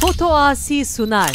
Foto Asi sunar.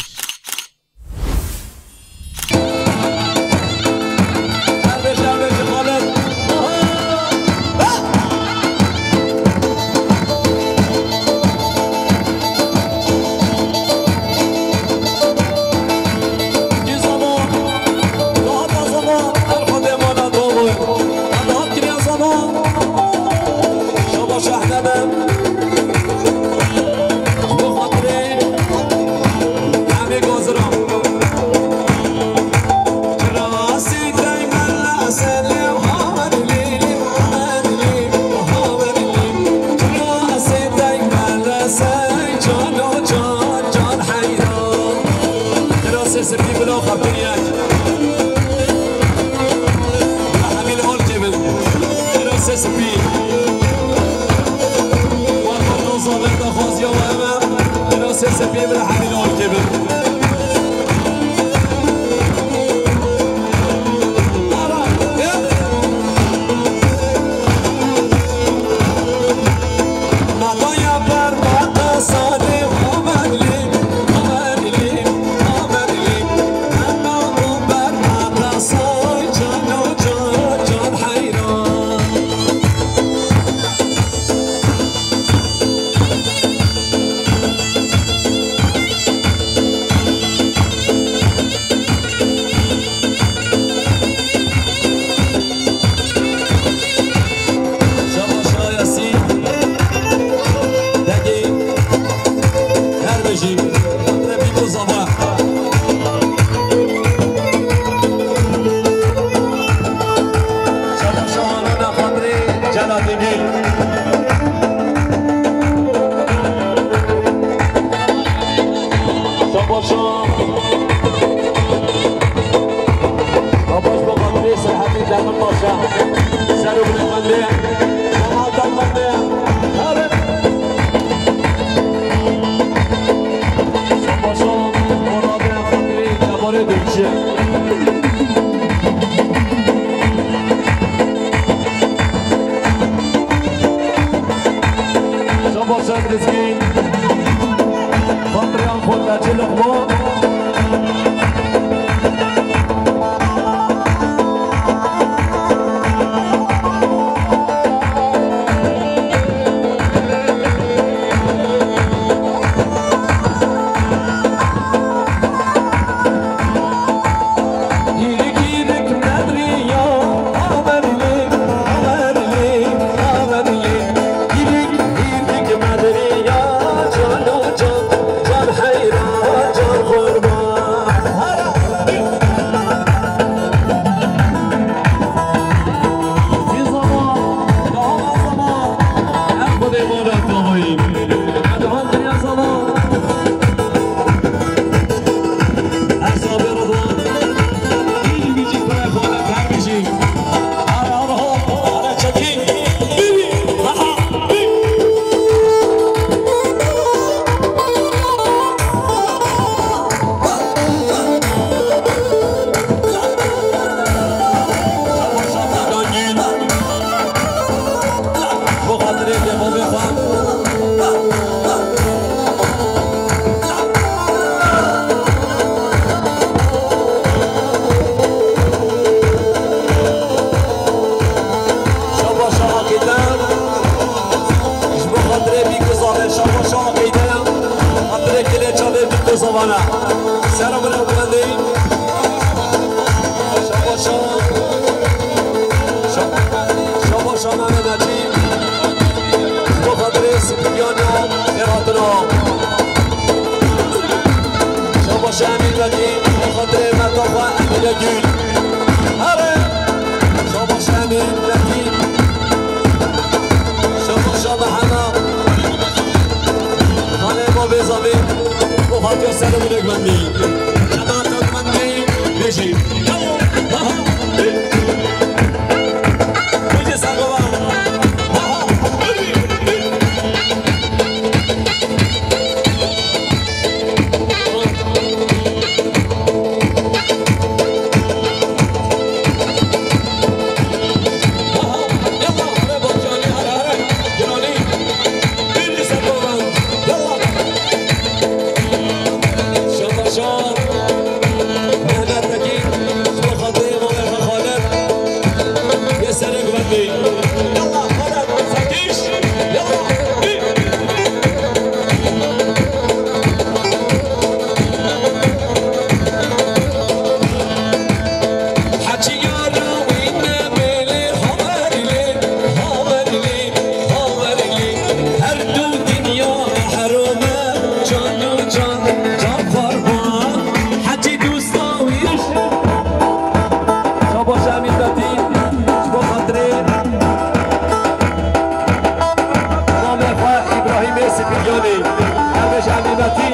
بندی هربش عمیمتی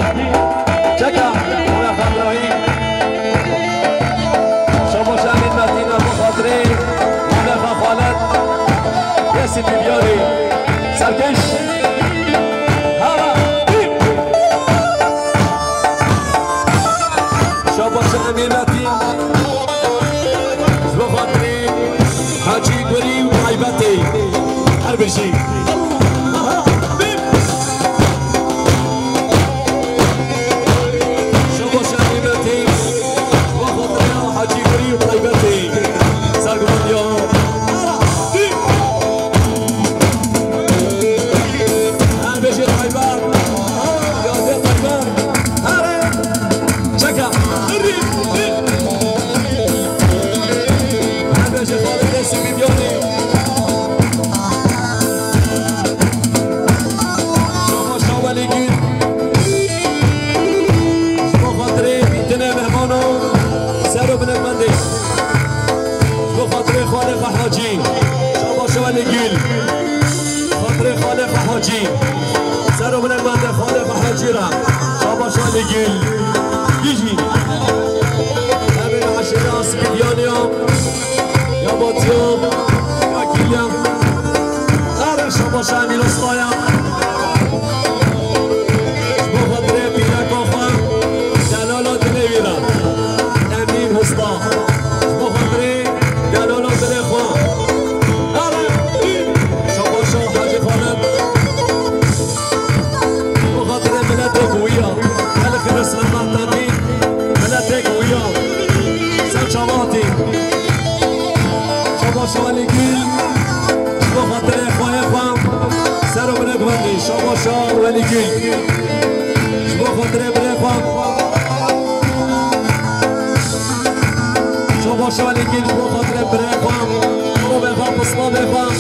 چکم ملخ ابراهیم شباش عمیمتی نبو خاطره ملخ خالد یسی بیبیاری سرکش شباش عمیمتی بو خاطره حاجی گلی و عیبتی هربشی سرو من المنده خالق حاجرم شاباش گل بیجی همین عشق آسیبیانیم یا باتیم یا گلیم آره شاباش امیر اسلایم بخاطر پیرک آخر دلالات نویرم امین حسنا بخاطر دلالات نخواه آره شاباش حاجی خالق شوالی گل با خاطر اخواه خواهم سر و برک بندی شما شوالی گل با خاطر برک خواهم شما شوالی گل با خاطر برک خواهم شما بخواهم بسلا بخواهم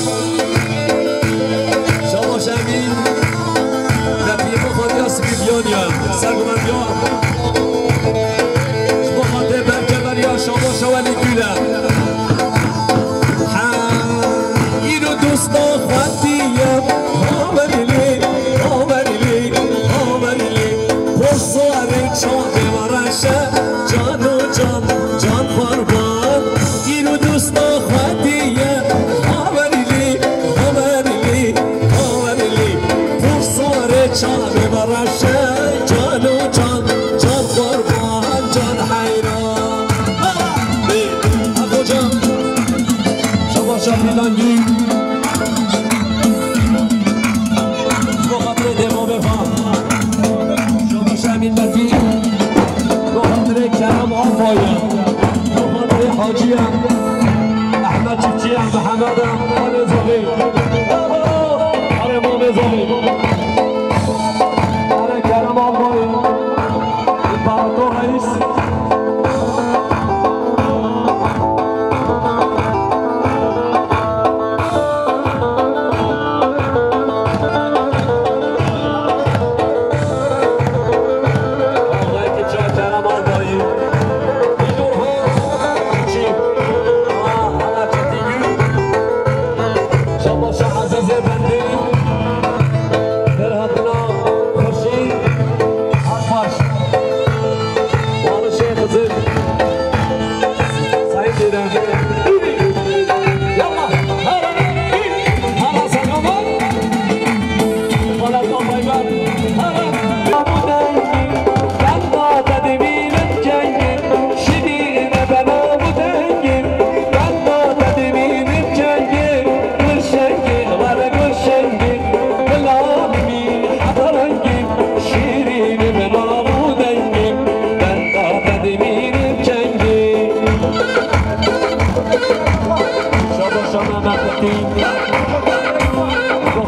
شما شمین نبی بخواد یا سبی بیانیم سر بمندیم با خاطر برکه بریا شما شوالی گلم دوستا خواهدیم آمدیلی پرسواری چاقی مرشه جان و جان قربان اینو دوستا خواهدیم آمدیلی پرسواری چاقی مرشه جان و جان قربان جان حیران اخو جان شما شاهدانگی حاجية أحمد شفتيه محمد علي زغير علي مامي زغير علي كرم عمري الباراتور رئيس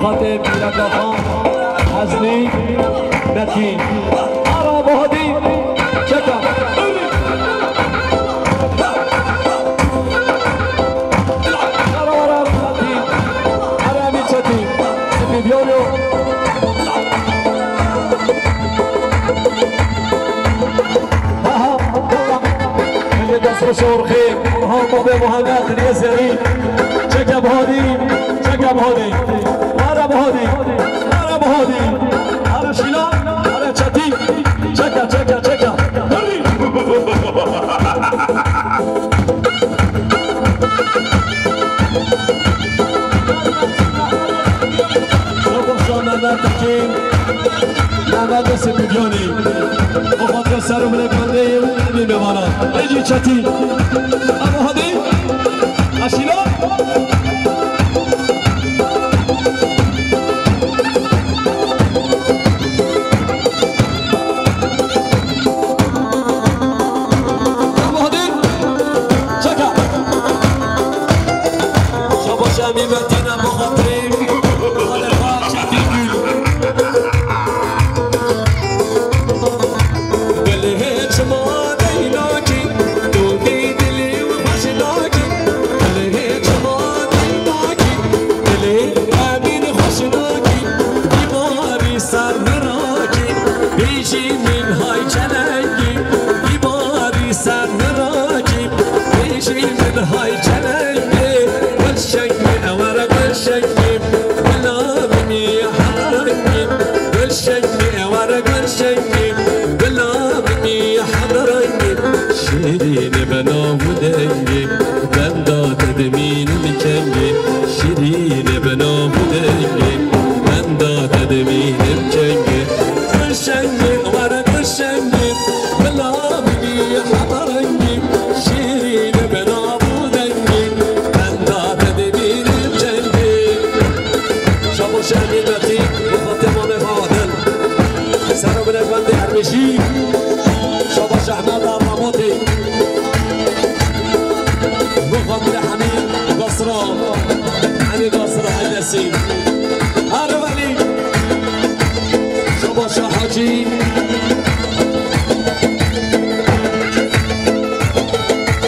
خاطر پیرک آخان حزنی نتین آرا بهادی چکم آرا نتین آرا امین چتین سپی بیانو ملی دست رو شورخی محمد محمد ریزری چکم هادی چکم هادی Hadi, hadi. احمد سپیدیانی بخاطر سر و ملکنده امین بمانا ایجی چتی اما هادی اشیلا شمی مدینه بخاطریم بخاطر باید چفتی گل بله چما دیناکی دوگی دلی و خوشناکی بله چما دیناکی دلی امین خوشناکی بیماری سر نراکی بیشی من های چلنگی بیماری سر نراکی بیشی من های چلنگی شیرین بنا بودنگی بندا تدمین مکنگی شیرین بنا بودنگی بندا تدمین مکنگی گلشنگی ورا گلشنگی بلا بنی حضرنگی شیرین بنا بودنگی بندا تدمین مکنگی شابو شمیدتی بخاطمان فاضل سرو بنفند ارمشی شاباش احمد الرموطي بخاطر حميد قصرة حميد قصرة النسيم هارب علي شاباش حاجي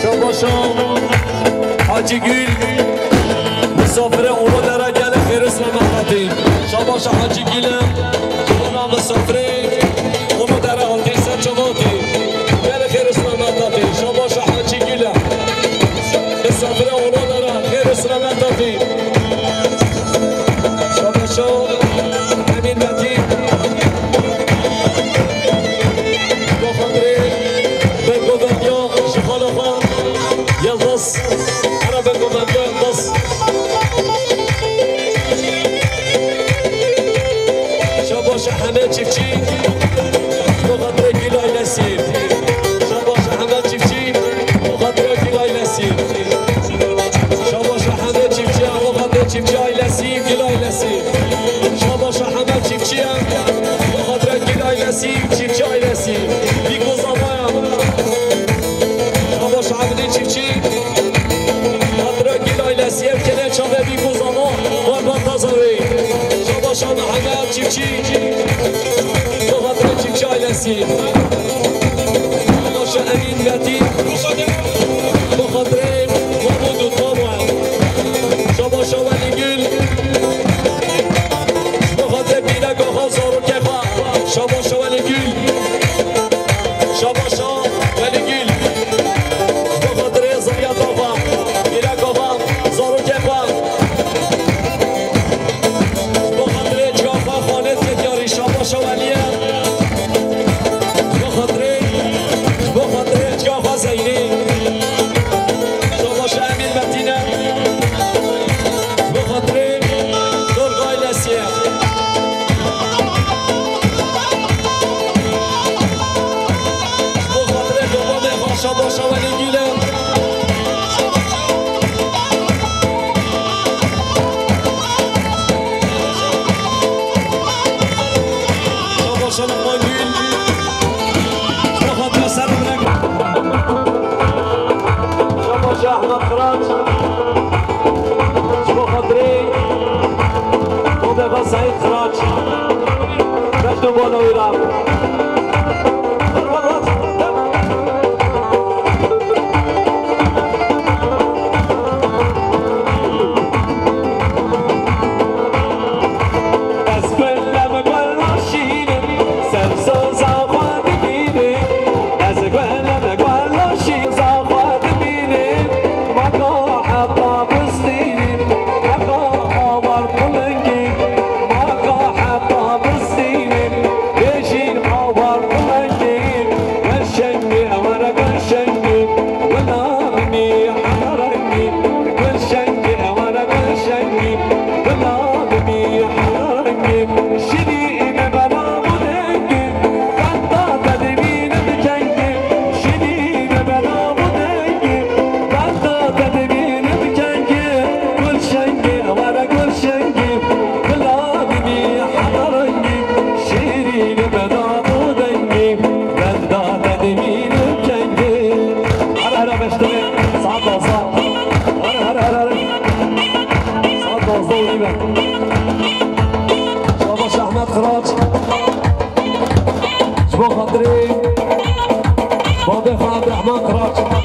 شاباش حاجي قيل مسافر اولو درجة لخيرس ومقاتين شاباش حاجي قيل اولو مسافرين اولو درجة لخيرس ومقاتين شاباش حاجی گیله مسافر اولو دارن خیر اسلامت دادی شاباش امین متی بخاطر بنگو بندیا شخالا خان یلدز انا بنگو بندیا یلدز شاباش همه چیفچی بخاطر گیلای نسیر چیفچای لسیم گلای لسیم شاباش حمد چیفچیم بخاطر گلای لسیم چیفچای لسیم بیگو زمایم شاباش عبدی چیفچی بخاطر گلای لسیم کنه چاوه بیگو زمان واربان تازاوی شاباش حمد چیفچی بخاطر چیفچای لسیم شاباش امین متی بخاطر محمود و تاموه شاباش ولی گل بخاطر بینه گاها زارو کفا شاباش ولی گل شاباش ولی گل بخاطر زمیت آفا بینه گاها زارو کفا بخاطر جافا خانه تکیاری شاباش ولیه بخاطر جافا زینی شاباش امین متینه شاباش ولی گیله شاباش لقمان گیل بخاطر سر برنگ شاباش احمد خراج بخاطر مبقى سعید خراج رشتو بالوی رفت Oh, خاطري بابي عبد الرحمن كراش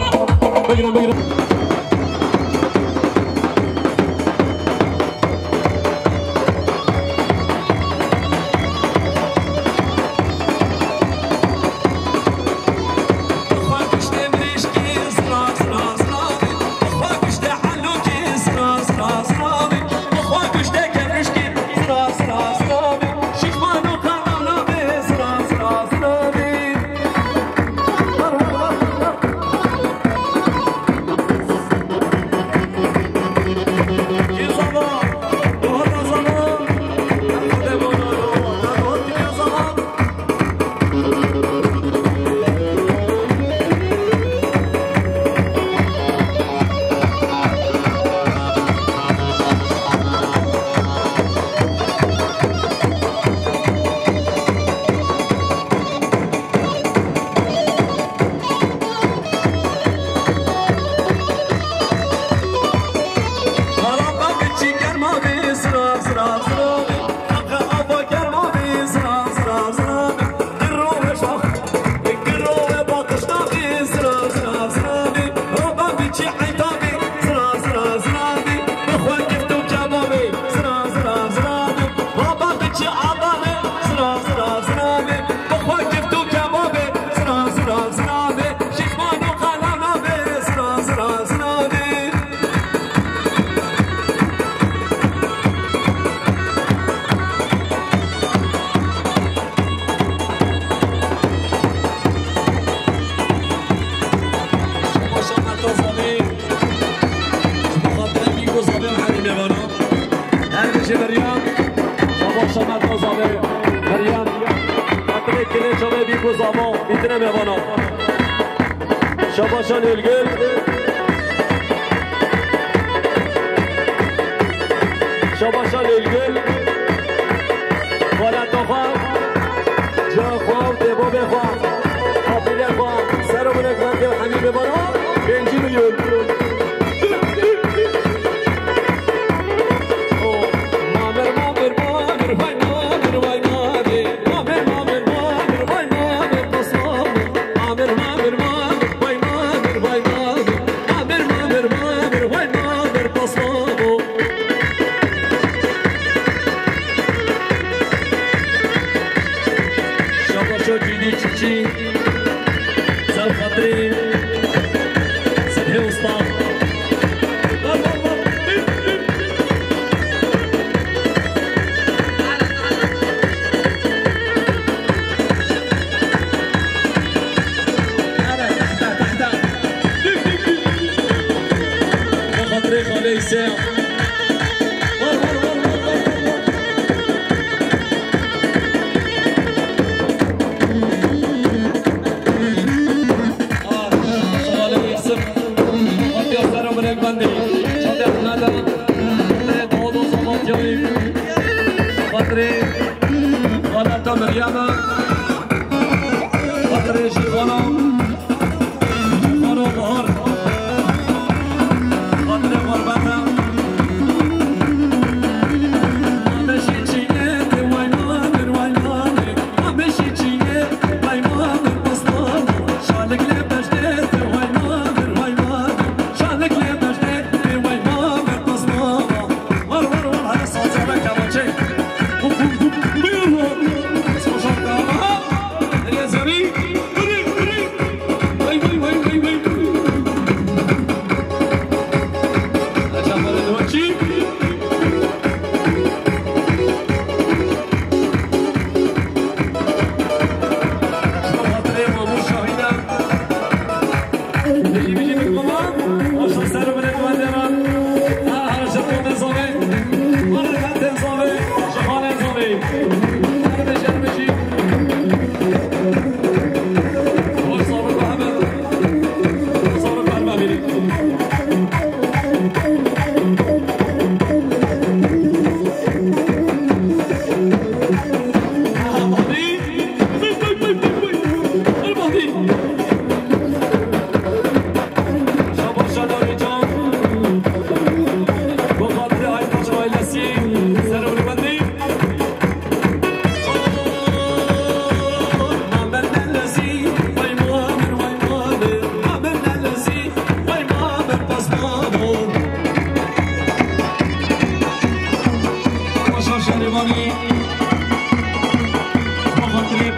بقرا شباشان الگل شباشان الگل ولا تخاف جا خواب دبو بخواب قابل خواب سر و بلک وقتی و حمیل ببارا 5 میلیون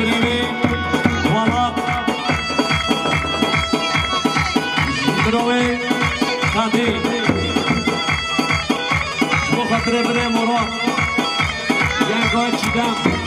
بريمي والله بروي خاطي شو خاطر بري مراد جان قاعد شدام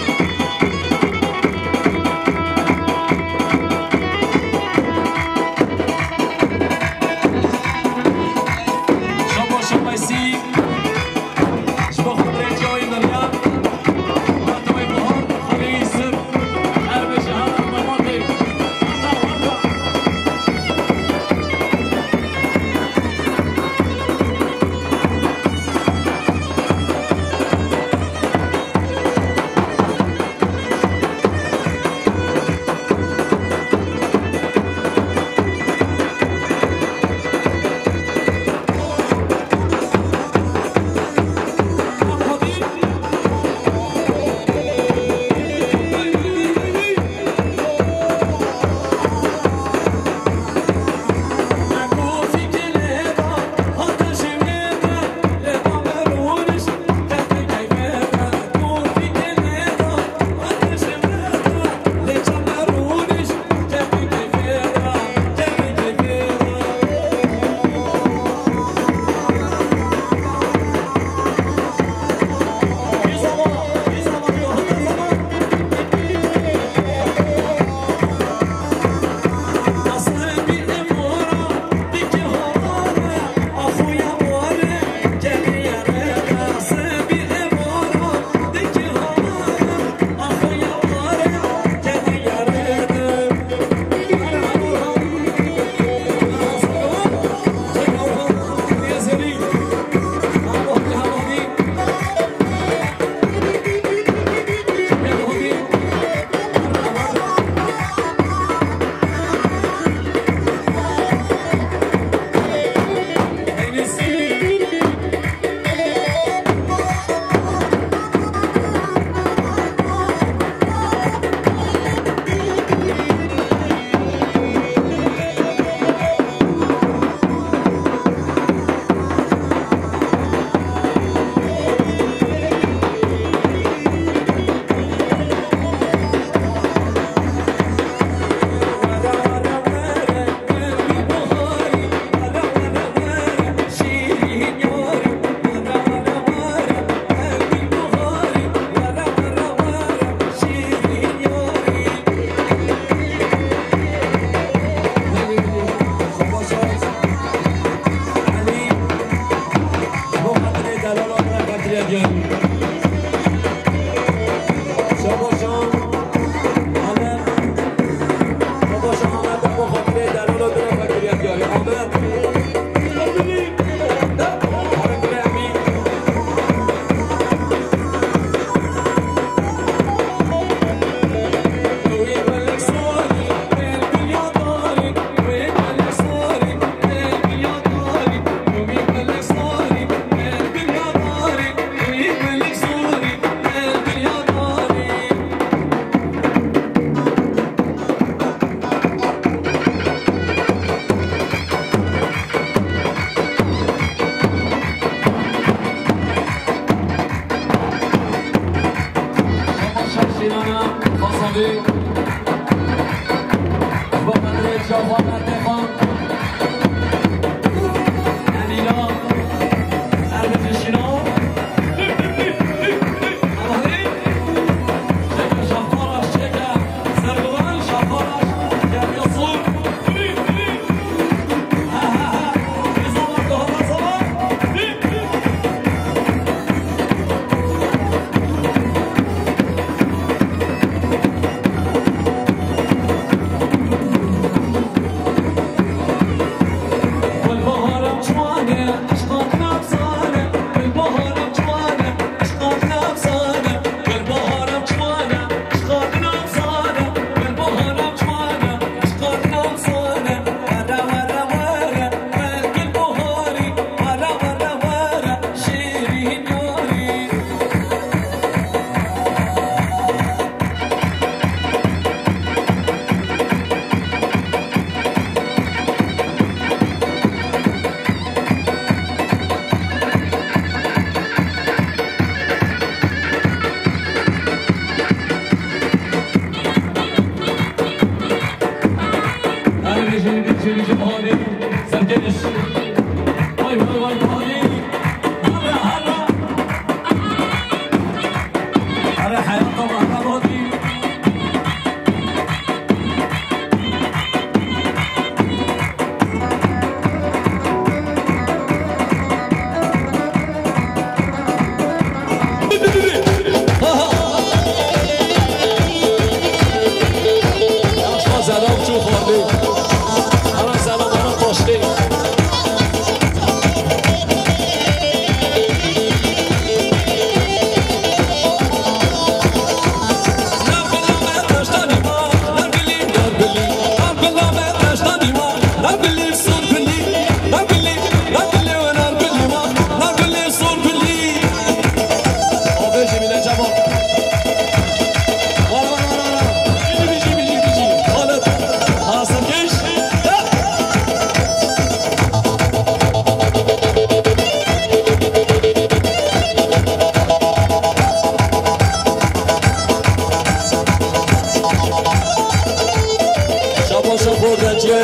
خوردنچیه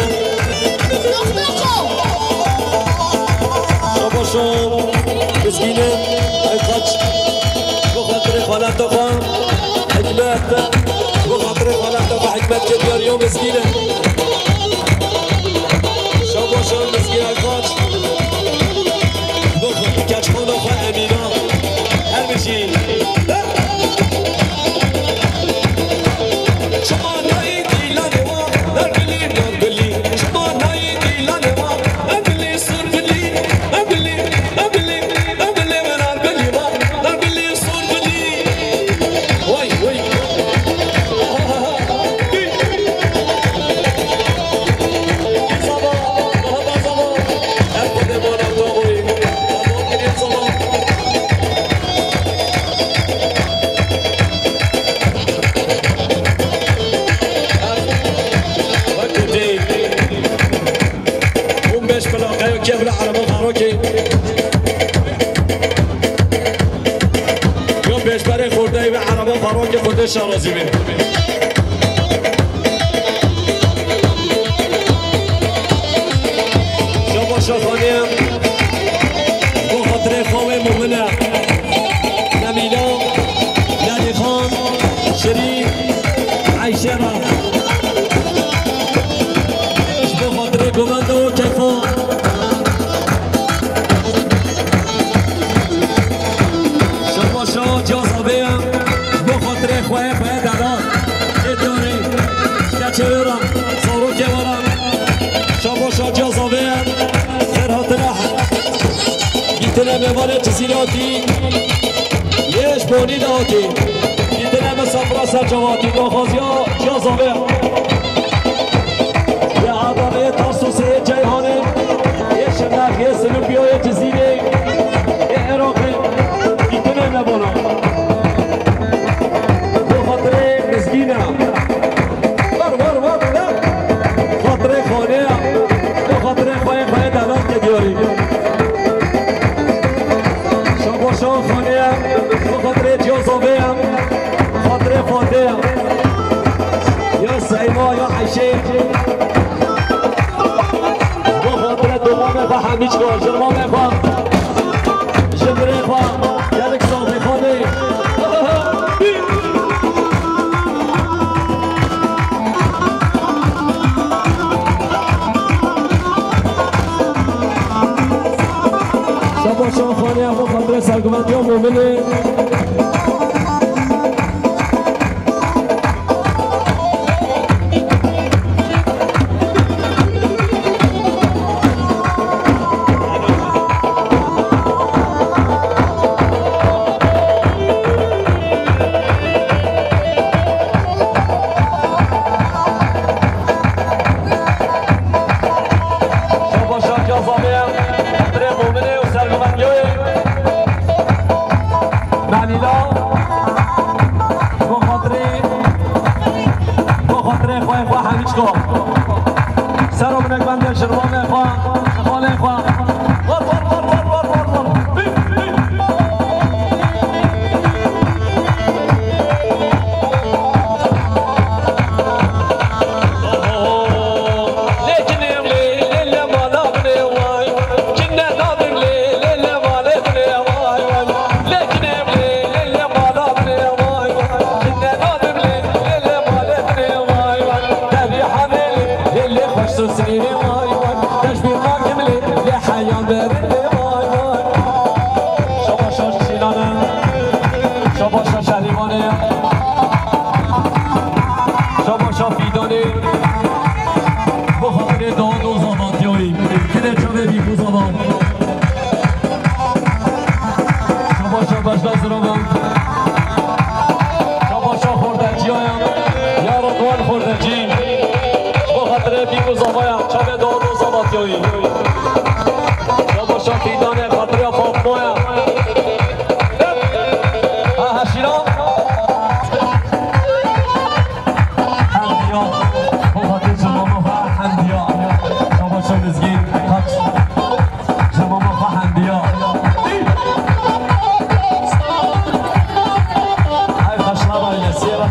شاباشان مسکینه ای خاچ بخاطر خالت خان حکمت بخاطر خالت و حکمت که دیاری و مسکینه شاباشان مسکینه ای خاچ بخاطر کچ خان و خان امینا هر بشین شارازی بین شما شاخانیم با خاطر خواه مومنه نمیلا ندی خان شریف عیشه را با خاطر گمنده و کیفا شما شا جازابیم خواه دادان اداری کچه سارو که برم شما شا جازابه خیرات راحت گیتنه میوانه چیزیلاتی یش بونی داتی گیتنه مسافرا سرجواتی باخازی ها جازابه یه عدامه تاسوسی جیهانه یه شنخ یه سلوپیای جزیره یه عراقی گیتنه میوانه یا سیما یا عیشه با خاطر دومه با همیچ کار جرمامه با جبره با یادک صافی خانه شبا شان خانه با خاطر سرگمندی ها مومنه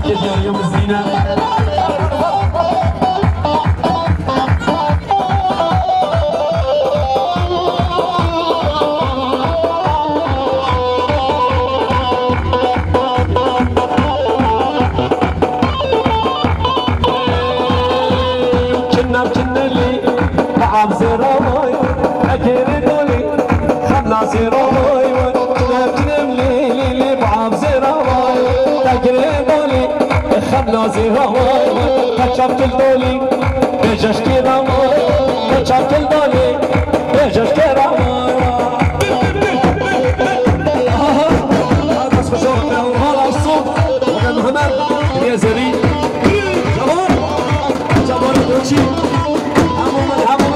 Geliyor yumuz yine. بعب زراوي أكيد دولي خلنا زراوي ونبتنم ليلي بعب زراوي أكيد دولي خلنا زراوي كشفت الدولي بجش كرامي كشفت الدولي بجش كرامي بس بشوف هذا الصوت وكان محمد يا زري جبار دوشي عمو مرحبا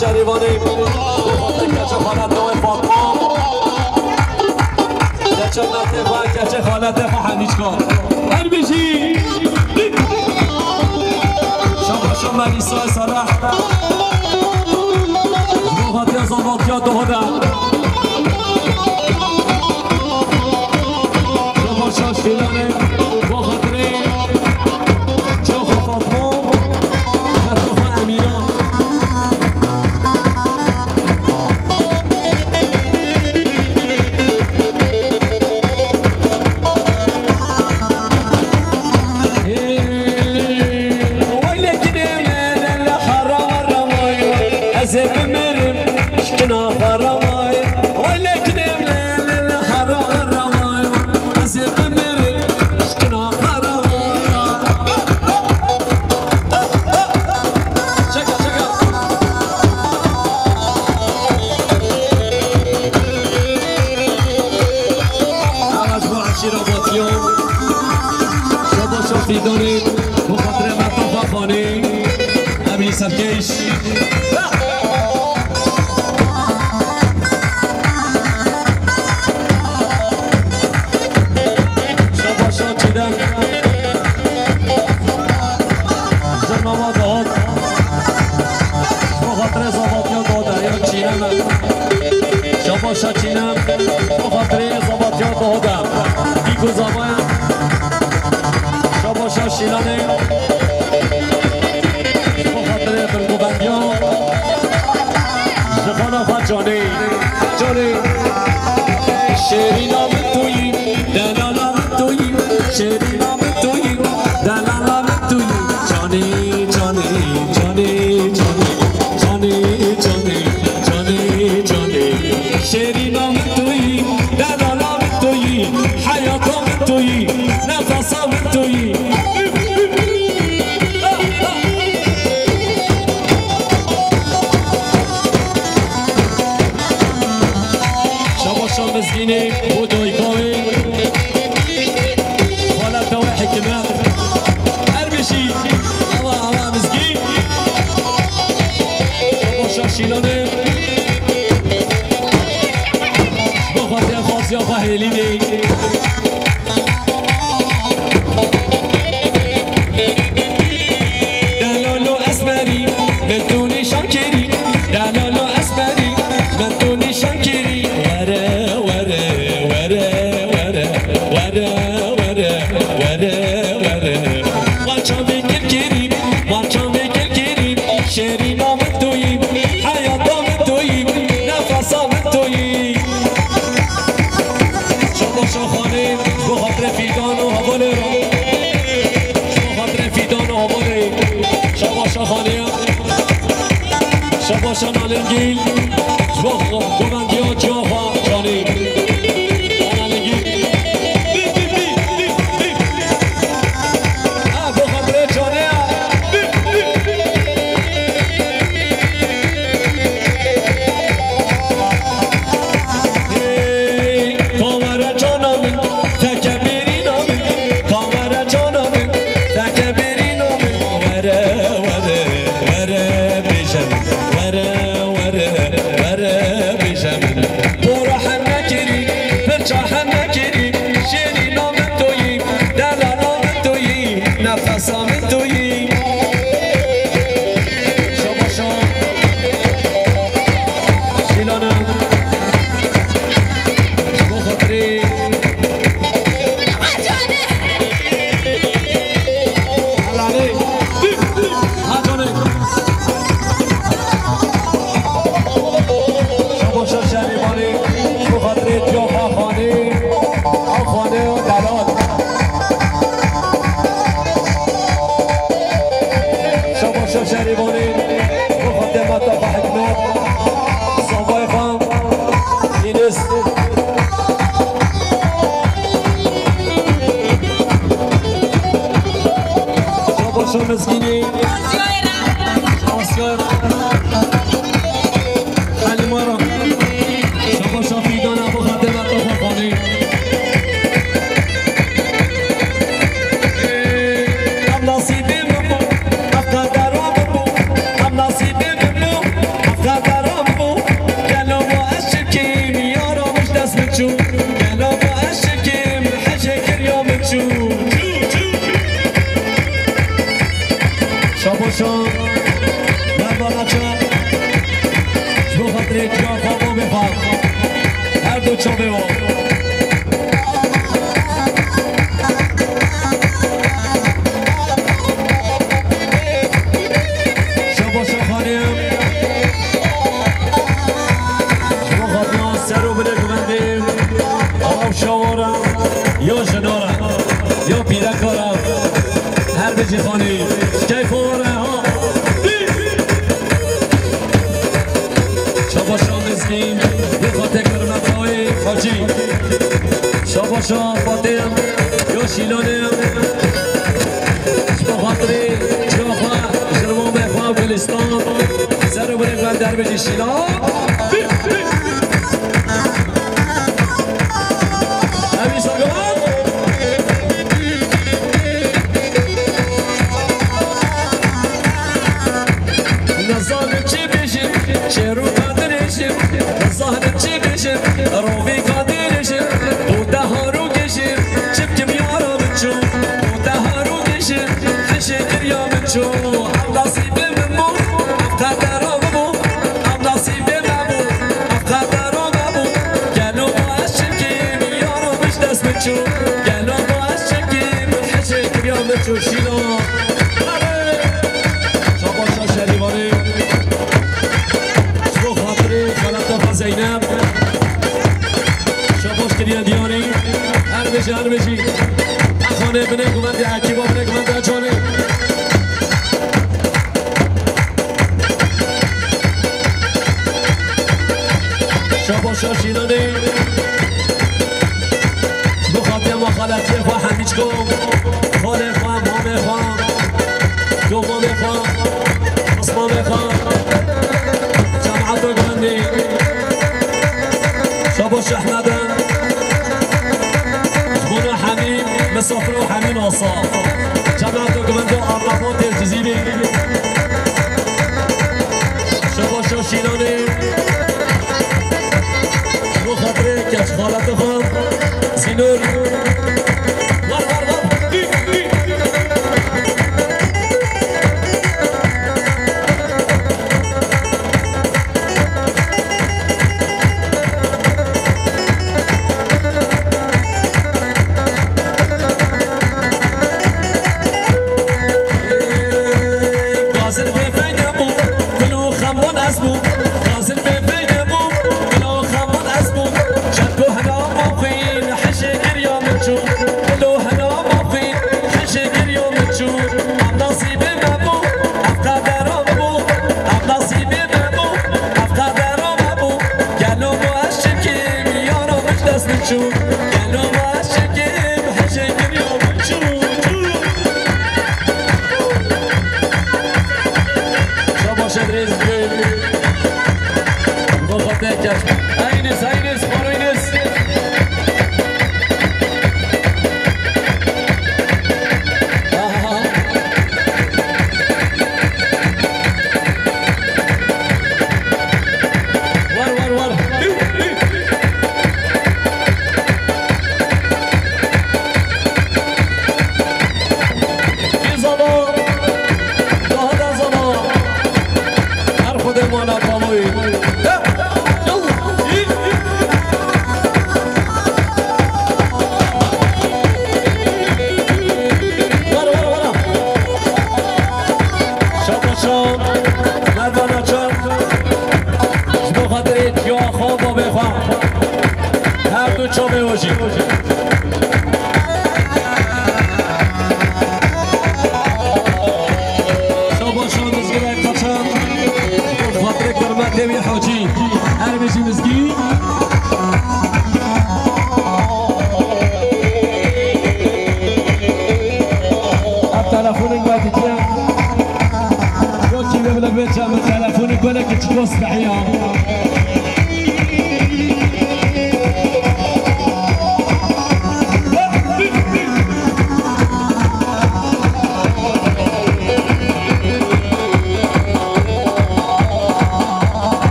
شریوانی گچه خالت نوع فاطمه گچه نته و گچه خالت محنیچکا هر بشی شما شما نیسای صلاح جمهاتی از آماتیا دوهده شما شاشیلانه با خاطره چه فاطمه خطوف امیران شافی دارید بخاطر مطاف خانه امیر سرکش شبا شاد چیدن جنما داد بخاطر زباطیا داده یا چینم شبا شاد چینم بخاطر زباطیا داده بیگو زبایم شباشا شیلانه بخاطر برگوبندیان شخانا خواه جانه شیری نام تویی دلالام تویی شیری نام تویی دلالام تویی جانه شیری نام تویی دلالام تویی حیاتام تویی نفسام تویی شباشا مزگینه بودایگاهی حالت و حکمت هر بشی هوا مزگین شباشا شیلانه بخاطر خاصی آقا هلینه دلالو اسمری بدونی شاکری دلالو اسمری بدونی شاکری وره وره وره وره وره وره وره وره واچام کرکری واچام کرکری شری نام تویی حیاتام تویی نفسام تویی شما شاخانه بخاطر فیدان و حواله را بخاطر فیدان و حواله شما شاخانه شما شنالنگیل جوخ گومندی ها جوخا جانی شنالنگیل بخاطر جانه کامر جانم تکبری نام کامر جانم تکبری نام وره وره وره بیشم وره وره وره بیشم بفهم هر دو چا بوا شبا شخانیم شما خطنا سر و بلک بندیم آب شوارم یا جنارم یا پیرکارم هر بجی خانی کیف واره ها شاباشا مسکین یه خاطر کرمت های خاجی شاباشا فاتم یا شیلانم شما خاطری جاخوا جرمان بخوا گلستان سر و برک بند در بجی شیلان همی ساگوان نظام چی بیشیم شروع قدرشیم نظام چی بیشیم روی قدرشیم دوده ها رو کشیم چپ کم یارا بچو دوده ها رو کشیم خشکر یا بچو هم نصیب من بو قدر ها بو هم نصیب من بو قدر ها بو گلو باش چکیم یارا بش دست بچو گلو باش چکیم خشکر یا بچو شیلا شاباشا شریوانی زینب شاباش کنی دیانی هر بشی اخوانه بنه گمنده عکیبا بنه گمنده اچانه شاباشا شیلانه بخواب یه ما خالتی خواه همیچ کن خاله خواه مامه خواه دومامه خواه اسمامه خواه جمعت رو گمنده شاباش احمدن زبون حمیم مسافر و حمیم آصاف جمعت دوکمنده آرلافات الجزیره شاباش شیلانه شبو خاطره کچ خالت خان زینور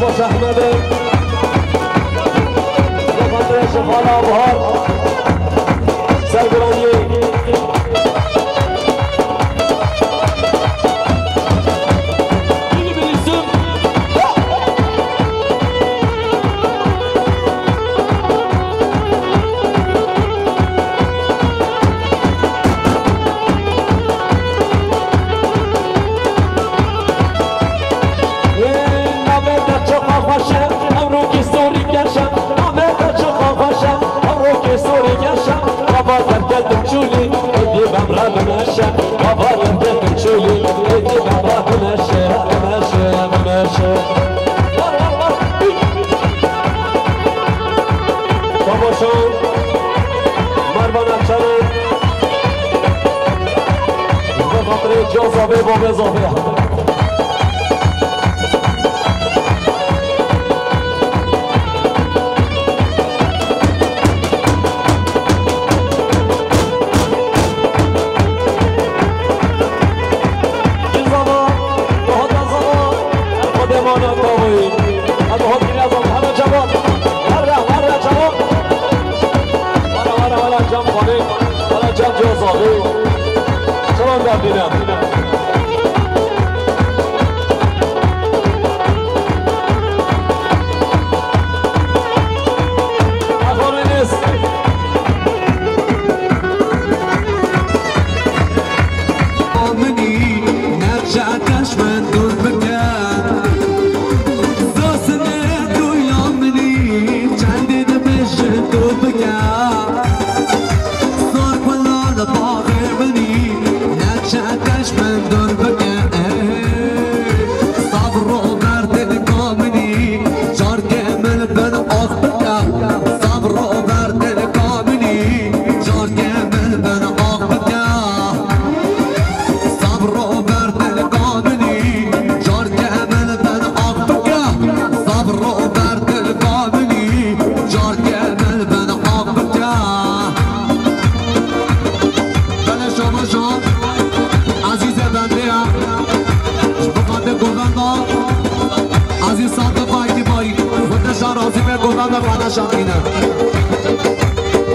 عباس احمد بخاطر شفال آبهار سرگرانی جازابه با بزابه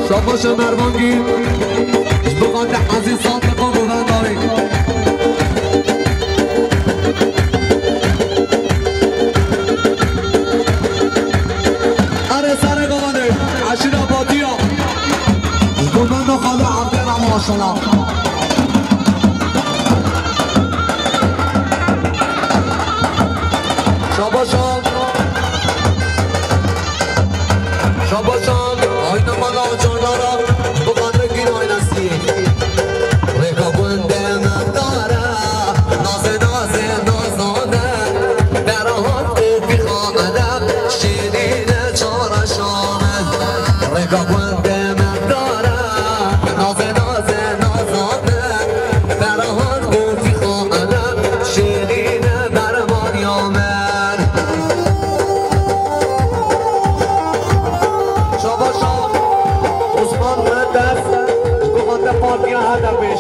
شاباش مروانگی بخاطر عزیز صادق و گوهنداری اره سر گوانده عشیر آبادی ها گوهند و خاله عبدالله ماشالله شاباشان شاباشان آینه مالا جانارا بخاطر گین آینه سی ریکا گنده من داره نازه نازه نازانه درهات خوبی خواهدم شیرینه چارشانه ریکا گنده من داره نازه نازه نازانه درهات خوبی خواهدم شیرینه برمانیامه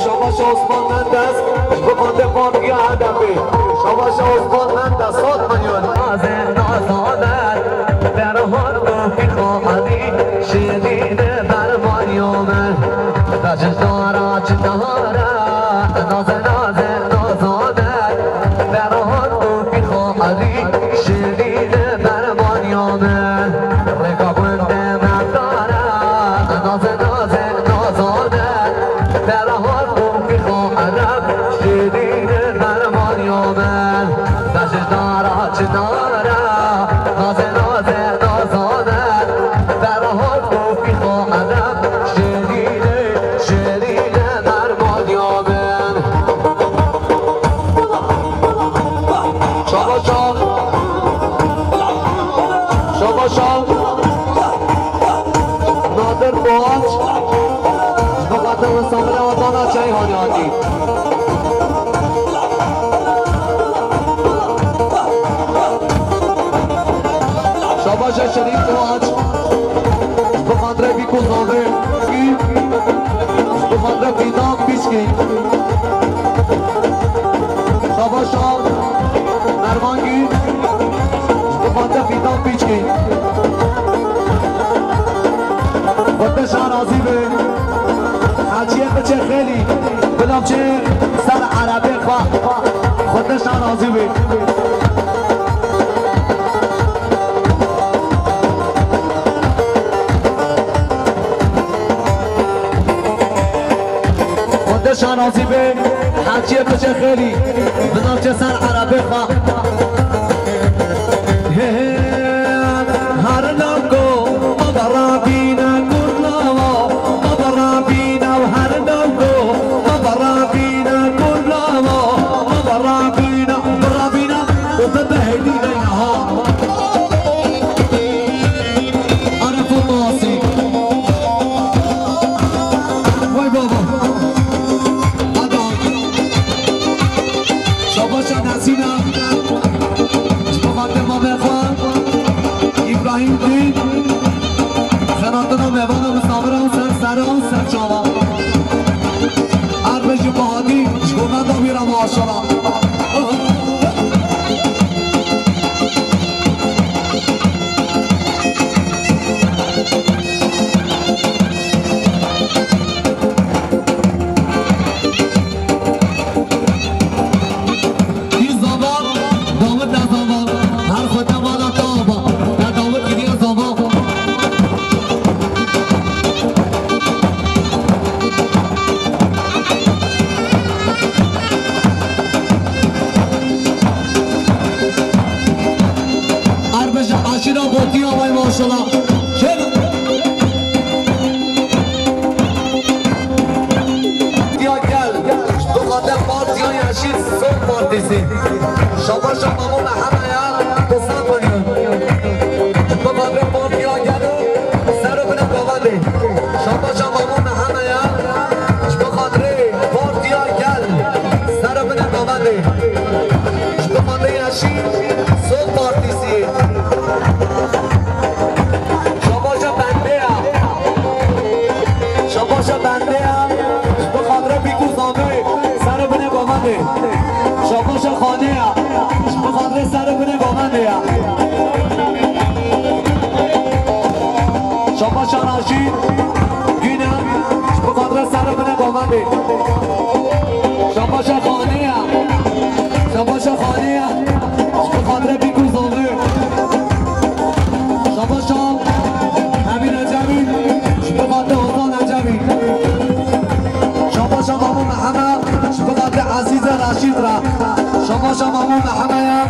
شاباش عثمان مندس بخاطر پارتی هدفی شاباش عثمان مندس صد میلیون نازه نازانه درهات خوبی خواهدی شیرینه برمانیامه رجل دارا چه داره نازه نازه نازانه درهات خوبی خواهدی شیرینه برمانیامه رگا گنده من داره نازه نازه نازانه درهات خوبی خواهدم شیرینه برمانیامه رجل دارا چه داره نازه نازه نازانه درهات خوبی خواهدم شیرینه شیرینه برمانیامه شاباشان شاباشان نادر فواد مقدم سامل آدانا جیهانی آدی شاباش شریف فواد بخاطر بیکوزانه بخاطر فیدان بیسکی شاباشان نرمانگی بخاطر بچه سر عربی خودش راضی بید خودش راضی بید حجیه بچه خیلی بنامچه سر عربی هر نوگو مبرابینا کلاوا مبرابینا و هر نوگو مبرابینا کلاوا مبرابینا برابینا و ببهدی لینها عرفو ماسی وای بابا آدم شباشا نسینا شبخاطر ما بخواه ابراهیم دید خناتنا میوان و مستامران سرسران سرچاوا عربش بهادی شکومت و میرم آشارا عاشیرا بودی آمای ماشالله چرا یا گل تو خاطر پارتی های عشیر سون پارتیسی شما شما مو محمد یا بسن کنیم تو خاطر پارتی ها گلو سر کنه گوانده شما شما مو محمد یا تو خاطر پارتی ها گل سر کنه گوانده تو خاطر عشیر سون پارتیسی شباشا بنده هم بخاطر بیگوزانه سر بنه گامنده شباشا خانه هم بخاطر سر بنه گامنده هم شباشا راشید گینه هم بخاطر سر بنه گامنده شباشا خانه هم شباشا خانه هم بخاطر بیگوزانه شباشا همین رجبی بخاطر حسان رجبی شباشا مامون محمد بخاطر عزیز رشید را شباشا مامون محمد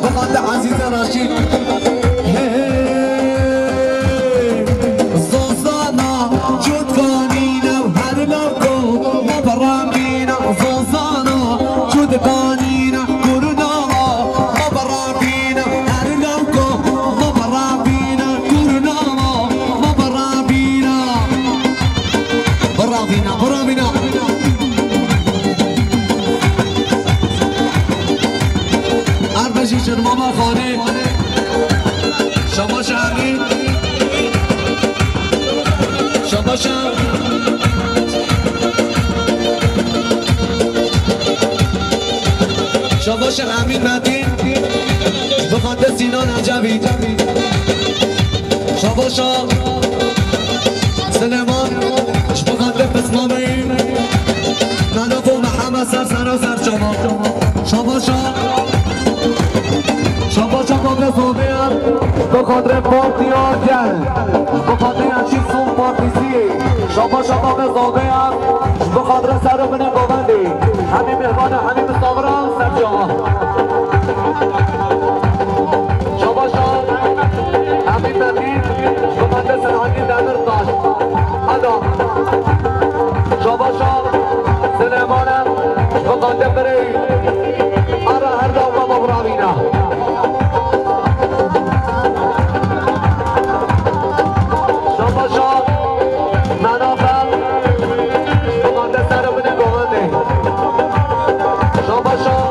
بخاطر عزیز رشید زوزانا جود کانینا و هر لوکو مبرامبینا زوزانا جود کانینا کرونا مبرامبینا هر لوکو مبرامبینا کرونا مبرامبینا برامبینا برامبینا اربشی شرماما خانه شما شهری شما شهر شما شهر امین مدین بخاطر سینان عجبی شما شهر سلیمان بخاطر بسمامه منو و محمد سر و سر شما شهر شباشا بابا زوبیان بخاطر پارتی ها گل بخاطر عشیر سون پارتیسی شباشا بابا زوبیان بخاطر سر بنه گوندی همین مهمان همین مستامران سر جاها شباشا همین مدین بخاطر سرحاکی دمر داشت آدم شباشا سلیمانم بخاطر بری آره هر دوام ابراهینا شباشا منافع بخاطر سر بنه گوانده شباشا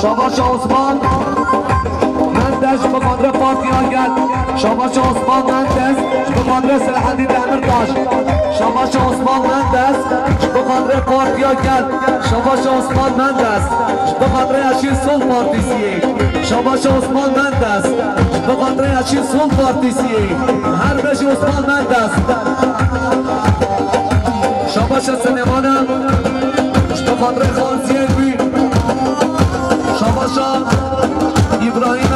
شاباش عثمان مندش به خاطر پارتی آگل شاباش عثمان مندش به خاطر سلحدی دمیرداش شاباش عثمان مندش به خاطر پارتی آگل شاباش عثمان مندش به خاطر اشیر سول پارتیسیه شاباش عثمان مندش به خاطر اشیر سول پارتیسیه هر بش عثمان مندش شاباش سنمانم به خاطر خانسیه بی شاباشا ابراهیم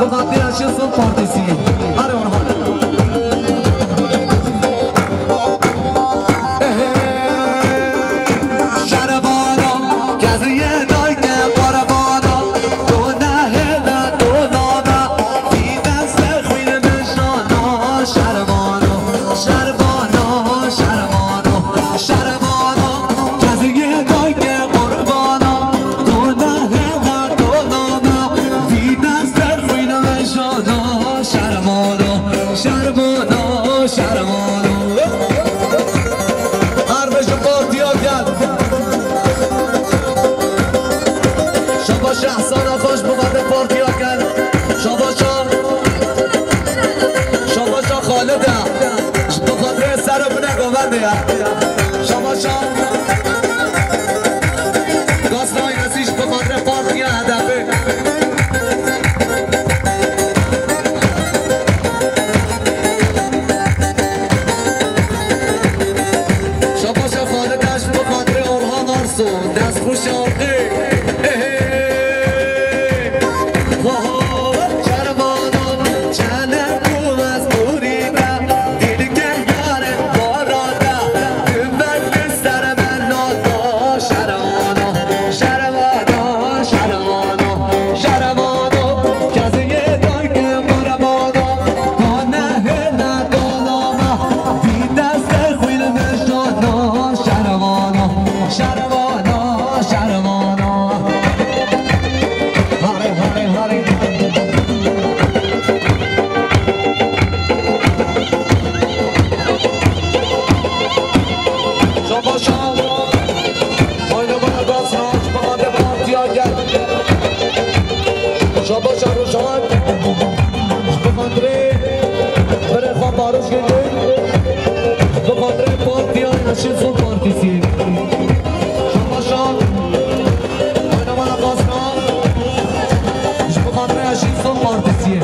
به خاطر اشیر سول پارتیسیه هر اونها شاباشا گاستای نسیش به خاطر پارتی هدفه شاباشا خالدش به خاطر اورهان آرسون دست خوش آرده شاباشا روشان به خاطر بره خواه باروش گلی به خاطر پارتی های نشید زود پارتیسی شاباشا باید من قاسنا به خاطر نشید زود پارتیسیه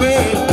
بيت